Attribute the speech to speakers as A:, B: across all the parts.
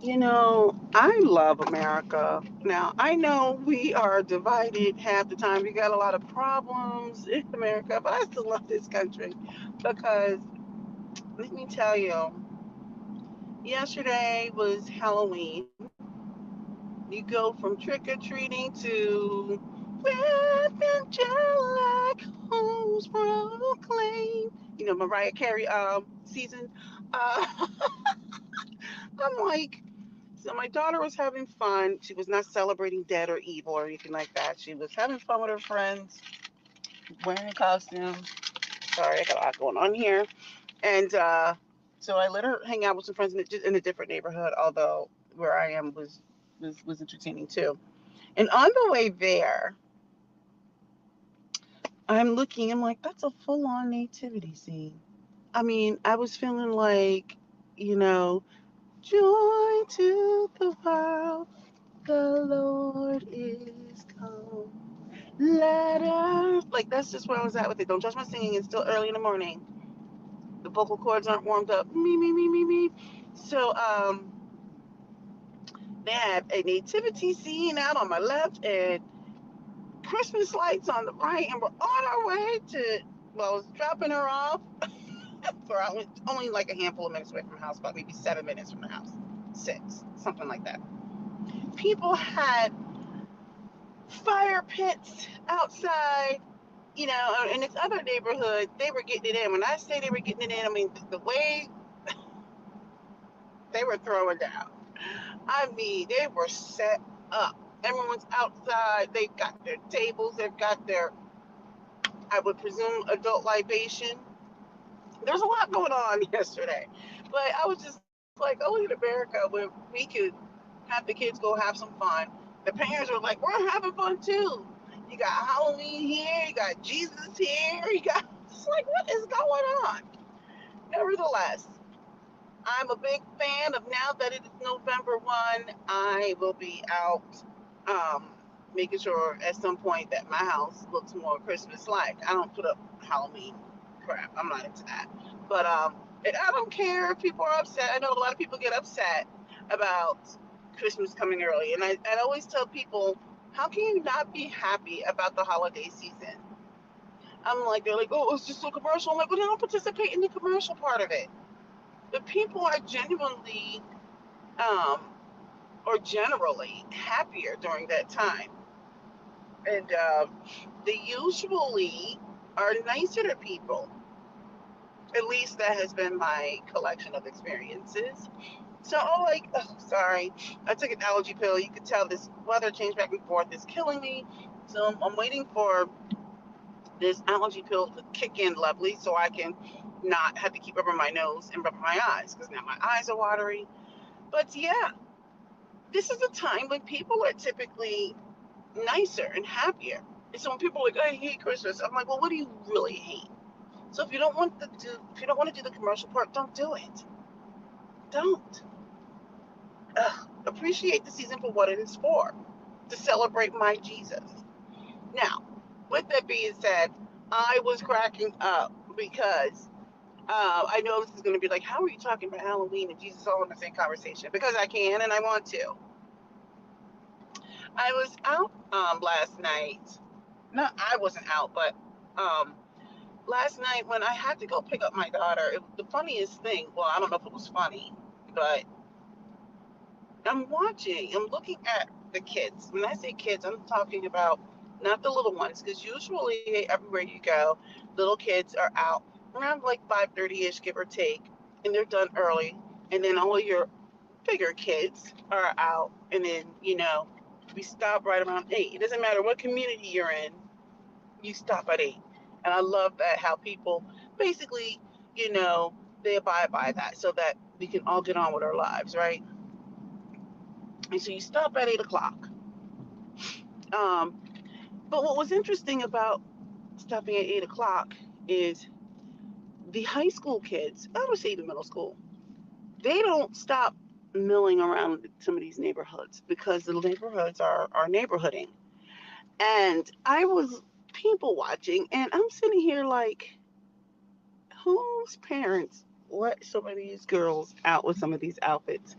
A: I love America. Now, I know we are divided half the time. We got a lot of problems in America, but I still love this country because let me tell you, yesterday was Halloween. You go from trick or treating to with angelic homes proclaim. Mariah Carey season. Uh, I'm like, so my daughter was having fun. She was not celebrating dead or evil or anything like that. She was having fun with her friends, wearing costumes. Sorry, I got a lot going on here. And so I let her hang out with some friends in a different neighborhood, although where I am was entertaining too. And on the way there, I'm like, that's a full on nativity scene. I mean, I was feeling like, you know, joy to the world, the Lord is come. Let us, like, that's just where I was at with it. Don't judge my singing. It's still early in the morning. The vocal cords aren't warmed up. Me, me, me, me, me. So, they had a nativity scene out on my left and Christmas lights on the right, and we're on our way to, well, I was dropping her off for only like a handful of minutes away from the house, about maybe 7 minutes from the house. Six, something like that. People had fire pits outside, in this other neighborhood, they were getting it in. When I say they were getting it in, I mean the way they were throwing down. I mean, they were set up. Everyone's outside. They've got their tables. They've got their, I would presume, adult libation. There's a lot going on yesterday. But I was just like, oh, look at America where we could have the kids go have some fun. The parents were like, we're having fun too. You got Halloween here. You got Jesus here. You got, it's like, what is going on? Nevertheless, I'm a big fan of now that it is November 1, I will be out um, making sure at some point that my house looks more Christmas like. I don't put up Halloween crap. I'm not into that. But and I don't care if people are upset. I know a lot of people get upset about Christmas coming early. And I always tell people, how can you not be happy about the holiday season? I'm like, they're like, oh, it's just so commercial. I'm like, well, they don't participate in the commercial part of it. The people are genuinely um, or generally happier during that time. And they usually are nicer to people. At least that has been my collection of experiences. So, oh, like, oh, sorry, I took an allergy pill. You could tell this weather change back and forth is killing me. So I'm waiting for this allergy pill to kick in lovely so I can not have to keep rubbing my nose and rubbing my eyes because now my eyes are watery. But yeah, this is a time when people are typically nicer and happier. And so when people are like, I hate Christmas, I'm like, well, what do you really hate? So if you don't want to do the commercial part, don't do it. Don't. Appreciate the season for what it is for, to celebrate my Jesus. Now, with that being said, I was cracking up because I know this is going to be like, how are you talking about Halloween and Jesus all in the same conversation? Because I can and I want to. I was out last night. No, I wasn't out, but um, last night when I had to go pick up my daughter, the funniest thing, well, I don't know if it was funny, but I'm looking at the kids. When I say kids, I'm talking about not the little ones, because usually everywhere you go, little kids are out around like 5:30ish, give or take, and they're done early. And then all of your bigger kids are out, and then we stop right around 8. It doesn't matter what community you're in, you stop at 8. And I love that how people basically, you know, they abide by that so that we can all get on with our lives, right? And so you stop at 8 o'clock. Um, but what was interesting about stopping at 8 o'clock is the high school kids, I would say even middle school, they don't stop milling around some of these neighborhoods because the neighborhoods are neighborhooding. And I was people watching, and I'm sitting here like, whose parents let some of these girls out with some of these outfits?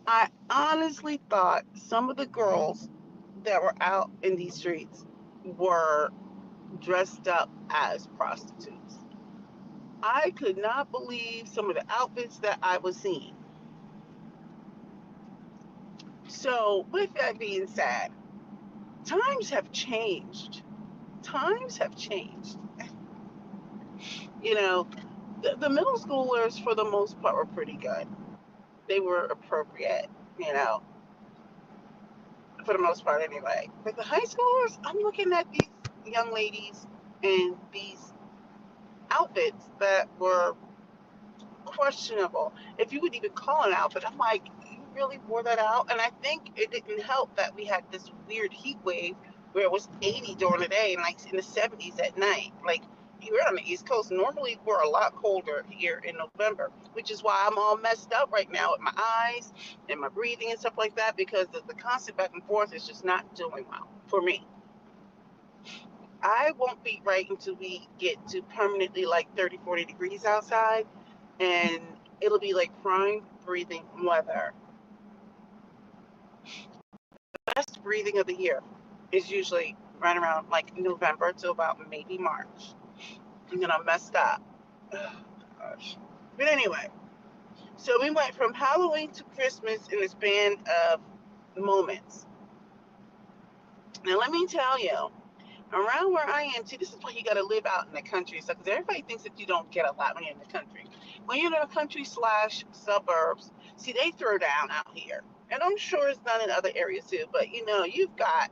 A: I honestly thought some of the girls that were out in these streets were dressed up as prostitutes. I could not believe some of the outfits that I was seeing. So, with that being said, times have changed. Times have changed. You know, the middle schoolers, for the most part, were pretty good. They were appropriate, you know, for the most part anyway. But the high schoolers, I'm looking at these young ladies in these outfits that were questionable. If you would even call an outfit, I'm like, you really wore that out? And I think it didn't help that we had this weird heat wave where it was 80 during the day and like in the 70s at night. Like, you're on the East Coast. Normally, we're a lot colder here in November, which is why I'm all messed up right now with my eyes and my breathing and stuff like that, because the constant back and forth is just not doing well for me. I won't be right until we get to permanently like 30, 40 degrees outside, and it'll be like prime breathing weather. Best breathing of the year is usually right around like November to about maybe March. And then I'm messed up. Oh, gosh. But anyway, so we went from Halloween to Christmas in a span of moments. Now, let me tell you, around where I am, see, this is why you got to live out in the country. So, because everybody thinks that you don't get a lot when you're in the country. When you're in the country slash suburbs, see, they throw down out here. And I'm sure it's done in other areas too. But, you've got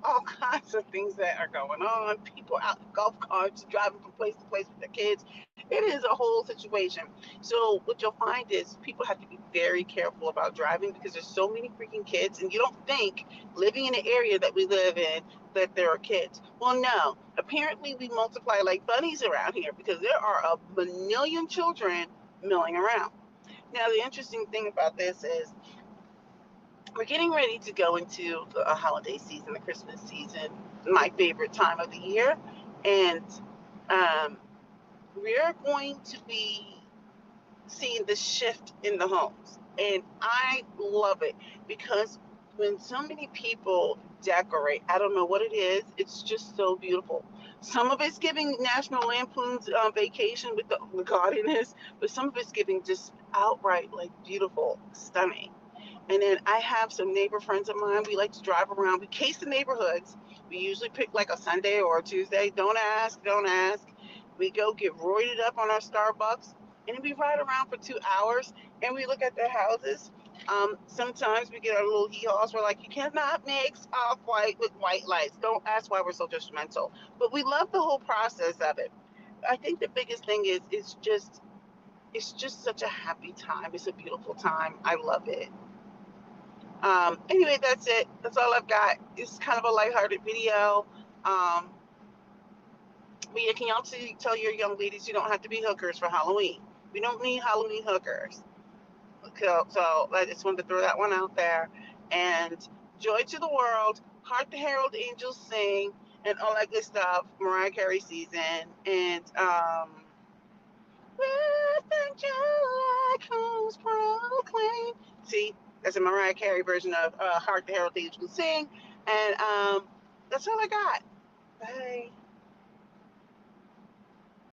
A: all kinds of things that are going on. People out in golf carts driving from place to place with their kids. It is a whole situation. So, what you'll find is people have to be very careful about driving because there's so many freaking kids. And you don't think living in the area that we live in that there are kids. Well, no. Apparently, we multiply like bunnies around here because there are a million children milling around. Now, the interesting thing about this is we're getting ready to go into the holiday season, the Christmas season, my favorite time of the year. And um, we're going to be seeing the shift in the homes. And I love it because when so many people decorate, I don't know what it is, it's just so beautiful. Some of it's giving National Lampoon's Vacation with the gaudiness, but some of it's giving just outright like beautiful, stunning. And then I have some neighbor friends of mine. We like to drive around. We case the neighborhoods. We usually pick like a Sunday or a Tuesday. Don't ask, don't ask. We go get roided up on our Starbucks, and we ride around for 2 hours, and we look at their houses. Sometimes we get our little hee-haws. We're like, you cannot mix off-white with white lights. Don't ask why we're so judgmental. But we love the whole process of it. I think the biggest thing is it's just such a happy time. It's a beautiful time. I love it. Anyway, that's it. That's all I've got. It's kind of a lighthearted video. Um, but yeah, can y'all tell your young ladies you don't have to be hookers for Halloween? We don't need Halloween hookers. So I just wanted to throw that one out there. And joy to the world, Heart the Herald Angels Sing, and all that good stuff. Mariah Carey season. And Breath and joy comes proclaim. See, that's a Mariah Carey version of Heart the Herald Angels Sing. And that's all I got. Bye.